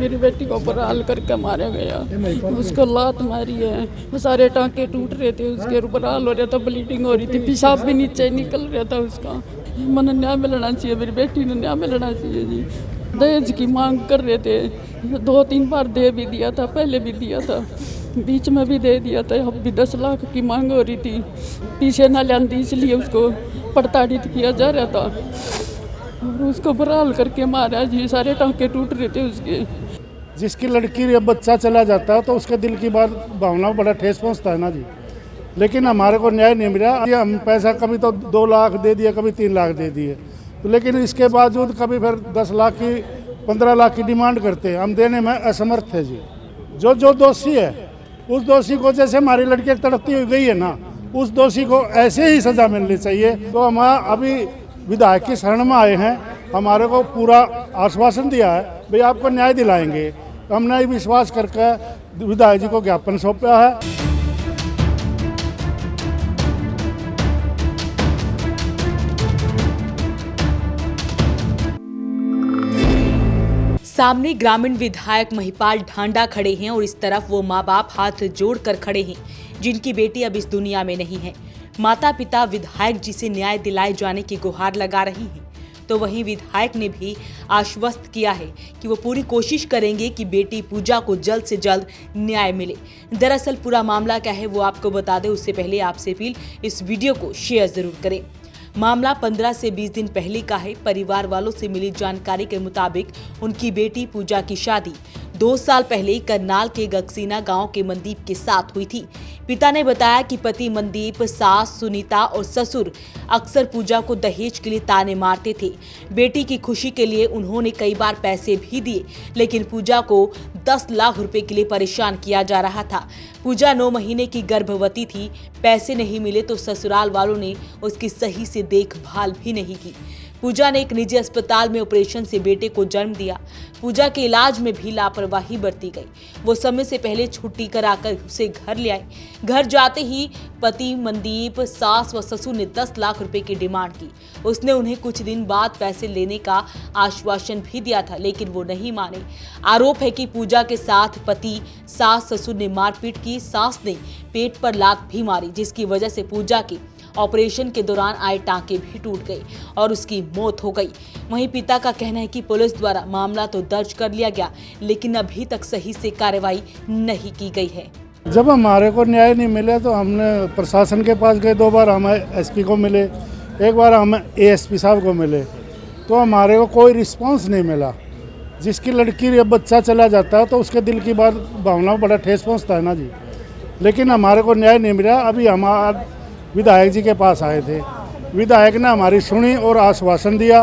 मेरी बेटी को बराल करके मारा गया, उसको लात मारी है, वो सारे टांके टूट रहे थे उसके, बराल हो रहा था, ब्लीडिंग हो रही थी, पेशाब भी नीचे निकल रहा था उसका। मन न्याय मिलना चाहिए, मेरी बेटी ने न्याय मिलना चाहिए जी। दहेज की मांग कर रहे थे, 2-3 बार दे भी दिया था, पहले भी दिया था, बीच में भी दे दिया था, अब भी 10 लाख की मांग हो रही थी, पीछे ना लाती इसलिए उसको प्रताड़ित किया जा रहा था और उसको बराल करके मारा जी, सारे टांके टूट रहे थे उसके। जिसकी लड़की या बच्चा चला जाता है तो उसके दिल की बात भावना बड़ा ठेस पहुंचता है ना जी, लेकिन हमारे को न्याय नहीं मिला। हम पैसा कभी तो 2 लाख दे दिए, कभी 3 लाख दे दिए, तो लेकिन इसके बावजूद कभी फिर 10 लाख की 15 लाख की डिमांड करते हैं, हम देने में असमर्थ है जी। जो दोषी है उस दोषी को, जैसे हमारी लड़की तड़पती हुई गई है ना, उस दोषी को ऐसे ही सज़ा मिलनी चाहिए। तो हम अभी विधायक की शरण में आए हैं, हमारे को पूरा आश्वासन दिया है भाई आपको न्याय दिलाएंगे, तो हमने विश्वास करके विधायक जी को ज्ञापन सौंपा है। सामने ग्रामीण विधायक महिपाल ढांडा खड़े हैं और इस तरफ वो माँ बाप हाथ जोड़कर खड़े हैं जिनकी बेटी अब इस दुनिया में नहीं है। माता पिता विधायक जी से न्याय दिलाए जाने की गुहार लगा रही हैं, तो वहीं विधायक ने भी आश्वस्त किया है कि वो पूरी कोशिश करेंगे कि बेटी पूजा को जल्द से जल्द न्याय मिले। दरअसल पूरा मामला क्या है वो आपको बता दें, उससे पहले आपसे अपील, इस वीडियो को शेयर जरूर करें। मामला 15 से 20 दिन पहले का है। परिवार वालों से मिली जानकारी के मुताबिक उनकी बेटी पूजा की शादी 2 साल पहले करनाल के गक्सीना गांव के मनदीप के साथ हुई थी। पिता ने बताया कि पति मनदीप, सास सुनीता और ससुर अक्सर पूजा को दहेज के लिए ताने मारते थे। बेटी की खुशी के लिए उन्होंने कई बार पैसे भी दिए, लेकिन पूजा को 10 लाख रुपए के लिए परेशान किया जा रहा था। पूजा 9 महीने की गर्भवती थी। पैसे नहीं मिले तो ससुराल वालों ने उसकी सही से देखभाल भी नहीं की। पूजा ने एक निजी अस्पताल में ऑपरेशन से बेटे को जन्म दिया। पूजा के इलाज में भी लापरवाही बरती गई। वो समय से पहले छुट्टी कराकर उसे घर ले आए। घर जाते ही पति मनदीप, सास व ससुर ने 10 लाख रुपए की डिमांड की। उसने उन्हें कुछ दिन बाद पैसे लेने का आश्वासन भी दिया था, लेकिन वो नहीं माने। आरोप है कि पूजा के साथ पति, सास, ससुर ने मारपीट की। सास ने पेट पर लात भी मारी, जिसकी वजह से पूजा की ऑपरेशन के दौरान आए टांके भी टूट गए और उसकी मौत हो गई। वहीं पिता का कहना है कि पुलिस द्वारा मामला तो दर्ज कर लिया गया, लेकिन अभी तक सही से कार्रवाई नहीं की गई है। जब हमारे को न्याय नहीं मिले तो हमने प्रशासन के पास गए, 2 बार हम एसपी को मिले, एक बार हम एएसपी साहब को मिले, तो हमारे को कोई रिस्पांस नहीं मिला। जिसकी लड़की या बच्चा चला जाता है तो उसके दिल की बात भावना बड़ा ठेस पहुँचता है ना जी, लेकिन हमारे को न्याय नहीं मिला। अभी हम विधायक जी के पास आए थे, विधायक ने हमारी सुनी और आश्वासन दिया।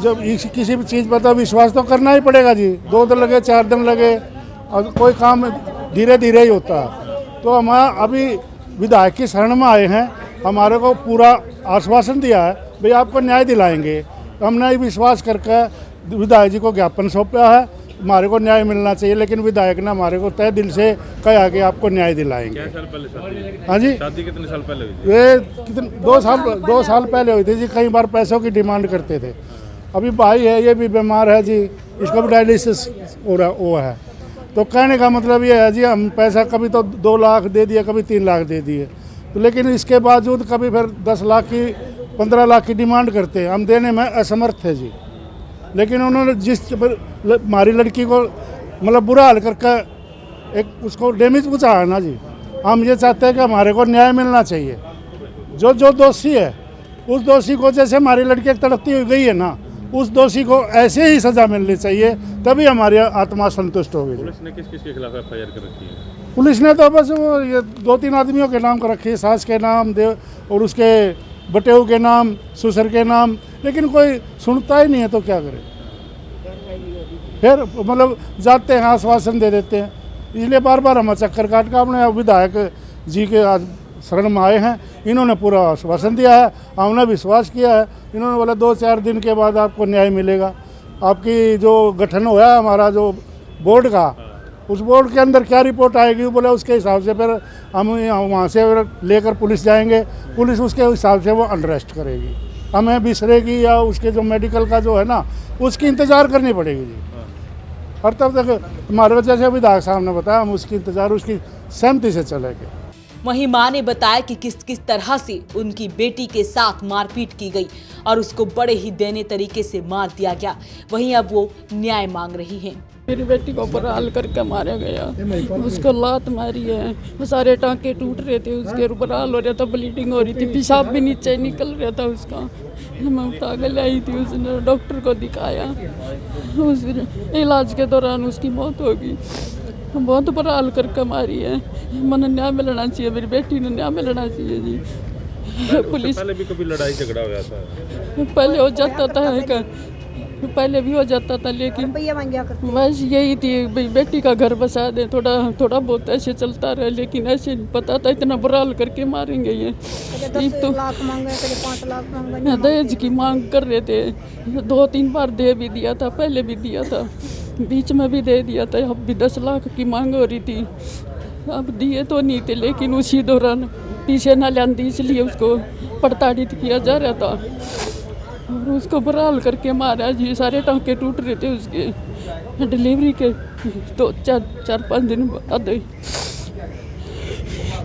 जब किसी भी चीज़ पर तो विश्वास तो करना ही पड़ेगा जी, 2 दिन लगे 4 दिन लगे और कोई काम धीरे धीरे ही होता है। तो हम अभी विधायक की शरण में आए हैं, हमारे को पूरा आश्वासन दिया है भाई आपको न्याय दिलाएंगे। हमने विश्वास करके विधायक जी को ज्ञापन सौंपा है, हमारे को न्याय मिलना चाहिए, लेकिन विधायक ने हमारे को तय दिल से कहा कि आपको न्याय दिलाएंगे। क्या साल पहले शादी? हाँ जी, शादी कितने साल पहले हुई थी? ये 2 साल पहले हुई थी जी। कई बार पैसों की डिमांड करते थे। अभी भाई है, ये भी बीमार है जी, इसको भी डायलिसिस हो रहा वो है। तो कहने का मतलब ये है जी, हम पैसा कभी तो 2 लाख दे दिए, कभी 3 लाख दे दिए, तो लेकिन इसके बावजूद कभी फिर 10 लाख की 15 लाख की डिमांड करते हैं, हम देने में असमर्थ है जी। लेकिन उन्होंने जिस हमारी लड़की को मतलब बुरा हाल करके एक उसको डैमेज पहुँचाया ना जी, हम ये चाहते हैं कि हमारे को न्याय मिलना चाहिए। जो दोषी है उस दोषी को, जैसे हमारी लड़की तड़पती हुई गई है ना, उस दोषी को ऐसे ही सज़ा मिलनी चाहिए, तभी हमारी आत्मा संतुष्ट होगी। पुलिस ने किस के खिलाफ एफआईआर कर रखी है? पुलिस ने तो बस वो ये 2-3 आदमियों के नाम कर रखी है, सास के नाम और उसके बटेऊ के नाम, ससुर के नाम, लेकिन कोई सुनता ही नहीं है तो क्या करें। फिर मतलब जाते हैं, आश्वासन दे देते हैं, इसलिए बार बार हम चक्कर काट का अपने विधायक जी के आज शरण में आए हैं। इन्होंने पूरा आश्वासन दिया है, हमने विश्वास किया है। इन्होंने बोला 2-4 दिन के बाद आपको न्याय मिलेगा। आपकी जो गठन हुआ है हमारा जो बोर्ड का, उस बोर्ड के अंदर क्या रिपोर्ट आएगी बोले उसके हिसाब से फिर हम वहाँ से लेकर पुलिस जाएंगे, पुलिस उसके हिसाब से वो अरेस्ट करेगी। हमें बिसरेगी या उसके जो मेडिकल का जो है ना उसकी इंतज़ार करनी पड़ेगी जी। और तब तक हमारे बच्चे जैसे विधायक साहब ने बताया, हम उसकी इंतजार उसकी सहमति से चलेंगे। वहीं मां ने बताया कि किस किस तरह से उनकी बेटी के साथ मारपीट की गई और उसको बड़े ही दयनीय तरीके से मार दिया गया। वहीं अब वो न्याय मांग रही हैं। मेरी बेटी को बराल करके मारा गया, उसको लात मारी है, वो सारे टांके टूट रहे थे, उसके बराल हो रहा था, ब्लीडिंग हो रही थी, पेशाब भी नीचे निकल रहा था उसका। मैं उठा के लाई थी, उसने डॉक्टर को दिखाया, उस इलाज के दौरान उसकी मौत हो गई। बहुत बराल करके मारी है। मन न्याय मिलना चाहिए, मेरी बेटी ने न्याय मिलना चाहिए जी। पुलिस पहले भी कभी लड़ाई झगड़ा हुआ था? पहले हो जाता था, पहले भी हो जाता था, लेकिन बस यही थी भाई बेटी का घर बसा दे, थोड़ा बहुत ऐसे चलता रहा, लेकिन ऐसे नहीं पता था इतना बुराल करके मारेंगे ये। एक तो दहेज की मांग कर रहे थे, 2-3 बार दे भी दिया था, पहले भी दिया था, बीच में भी दे दिया था, अब भी 10 लाख की मांग हो रही थी। अब दिए तो नहीं थे, लेकिन उसी दौरान पीछे न लांदी, इसलिए उसको प्रताड़ित किया जा रहा था और उसको बराल करके मारा जी। सारे टांके टूट रहे थे उसके, डिलीवरी के तो 4-5 दिन बाद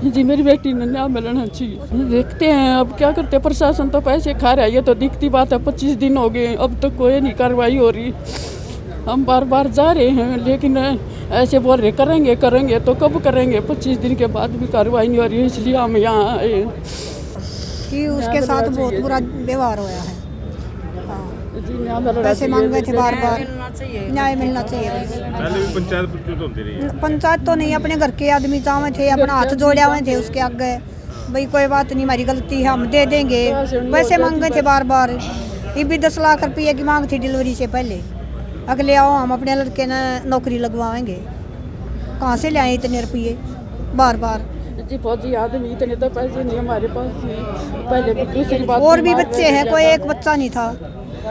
जी। मेरी बेटी ने न्याय मिलना चाहिए। देखते हैं अब क्या करते, प्रशासन तो पैसे खा रहा है, ये तो दिखती बात है। 25 दिन हो गए, अब तक कोई नहीं कार्रवाई हो रही। हम बार जा रहे हैं, लेकिन ऐसे बोल रहे करेंगे तो कब करेंगे? 25 दिन के बाद भी कार्रवाई नहीं हो रही है, इसलिए हम यहाँ आए कि उसके साथ बहुत बुरा व्यवहार हुआ है। पैसे मांग गए थे बार, न्याय मिलना चाहिए। पहले भी पंचायत प्रस्तुत होती रही है। पंचायत तो नहीं, अपने घर के आदमी चाहे थे, अपना हाथ जोड़े हुए थे उसके आगे, भाई कोई बात नहीं, हमारी गलती है, हम दे देंगे। पैसे मांग गए थे बार, ये भी 10 लाख रुपये की मांग थी डिलीवरी से पहले। अगले आओ हम अपने लड़के ने नौकरी लगवाएंगे, कहाँ से ले आए इतने रुपये बार जी? फौजी आदमी, इतने तो पैसे नहीं हमारे पास। पहले भी दूसरी बात, और भी बच्चे हैं, कोई एक बच्चा नहीं था,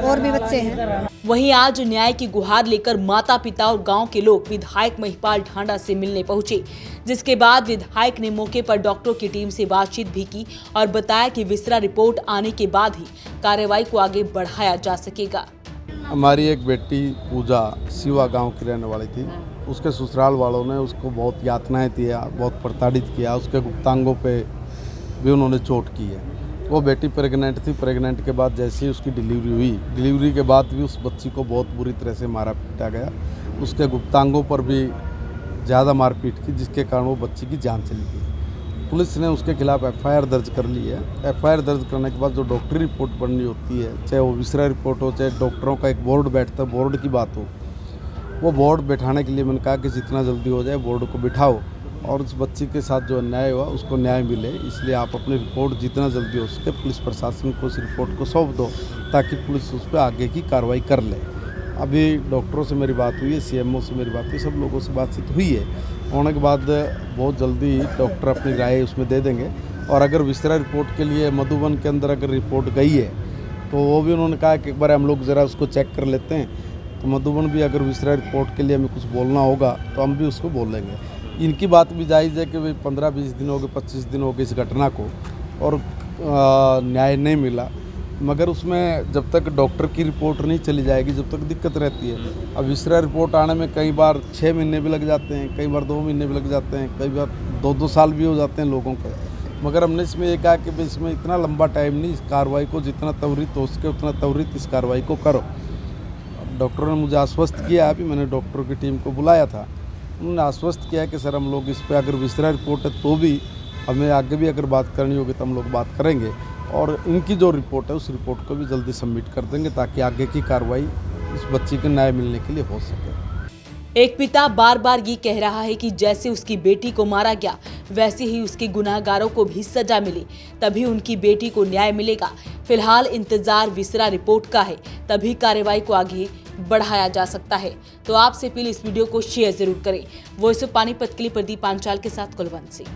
और भी बच्चे हैं। वहीं आज न्याय की गुहार लेकर माता पिता और गांव के लोग विधायक महिपाल ढांडा से मिलने पहुंचे, जिसके बाद विधायक ने मौके पर डॉक्टरों की टीम से बातचीत भी की और बताया कि विसरा रिपोर्ट आने के बाद ही कार्रवाई को आगे बढ़ाया जा सकेगा। हमारी एक बेटी पूजा सिवा गांव की रहने वाली थी, उसके ससुराल वालों ने उसको बहुत यातनाएं दिया, बहुत प्रताड़ित किया, उसके गुप्तांगों पे भी उन्होंने चोट की है। वो बेटी प्रेग्नेंट थी, प्रेग्नेंट के बाद जैसे ही उसकी डिलीवरी हुई, डिलीवरी के बाद भी उस बच्ची को बहुत बुरी तरह से मारा पीटा गया, उसके गुप्तांगों पर भी ज़्यादा मारपीट की, जिसके कारण वो बच्ची की जान चली गई। पुलिस ने उसके खिलाफ एफआईआर दर्ज कर ली है। एफआईआर दर्ज करने के बाद जो डॉक्टरी रिपोर्ट बननी होती है, चाहे वो विसरा रिपोर्ट हो, चाहे डॉक्टरों का एक बोर्ड बैठता है, बोर्ड की बात हो, वो बोर्ड बैठाने के लिए मैंने कहा कि जितना जल्दी हो जाए बोर्ड को बिठाओ और उस बच्ची के साथ जो अन्याय हुआ उसको न्याय मिले। इसलिए आप अपनी रिपोर्ट जितना जल्दी हो सके पुलिस प्रशासन को उस रिपोर्ट को सौंप दो, ताकि पुलिस उस पर आगे की कार्रवाई कर ले। अभी डॉक्टरों से मेरी बात हुई है, सीएमओ से मेरी बात हुई, सब लोगों से बातचीत हुई है। होने के बाद बहुत जल्दी डॉक्टर अपनी राय उसमें दे देंगे। और अगर विसरा रिपोर्ट के लिए मधुबन के अंदर अगर रिपोर्ट गई है तो वो भी उन्होंने कहा कि एक बार हम लोग ज़रा उसको चेक कर लेते हैं। तो मधुबन भी अगर विसरा रिपोर्ट के लिए हमें कुछ बोलना होगा तो हम भी उसको बोल लेंगे। इनकी बात भी जायज़ है कि भाई 15-20 दिन हो गए, 25 दिन हो गए इस घटना को और न्याय नहीं मिला, मगर उसमें जब तक डॉक्टर की रिपोर्ट नहीं चली जाएगी जब तक दिक्कत रहती है। अब विसरा रिपोर्ट आने में कई बार 6 महीने भी लग जाते हैं, कई बार 2 महीने भी लग जाते हैं, कई बार 2-2 साल भी हो जाते हैं लोगों के। मगर हमने इसमें ये कहा कि भाई इसमें इतना लंबा टाइम नहीं, इस कार्रवाई को जितना त्वरित हो सके उतना त्वरित इस कार्रवाई को करो। डॉक्टरों ने मुझे आश्वस्त किया, अभी मैंने डॉक्टरों की टीम को बुलाया था, उन्होंने आश्वस्त किया कि सर हम लोग इस पर अगर विसरा रिपोर्ट है तो भी हमें आगे भी अगर बात करनी होगी तो हम लोग बात करेंगे और इनकी जो रिपोर्ट है उस रिपोर्ट को भी जल्दी सबमिट कर देंगे ताकि आगे की कार्रवाई इस बच्ची को न्याय मिलने के लिए हो सके। एक पिता बार बार ये कह रहा है कि जैसे उसकी बेटी को मारा गया वैसे ही उसके गुनहगारों को भी सजा मिले, तभी उनकी बेटी को न्याय मिलेगा। फिलहाल इंतजार विसरा रिपोर्ट का है, तभी कार्रवाई को आगे बढ़ाया जा सकता है। तो आपसे अपील, इस वीडियो को शेयर जरूर करें। वॉइस ऑफ पानीपत के लिए प्रदीप पांचाल के साथ कुलवंत सिंह।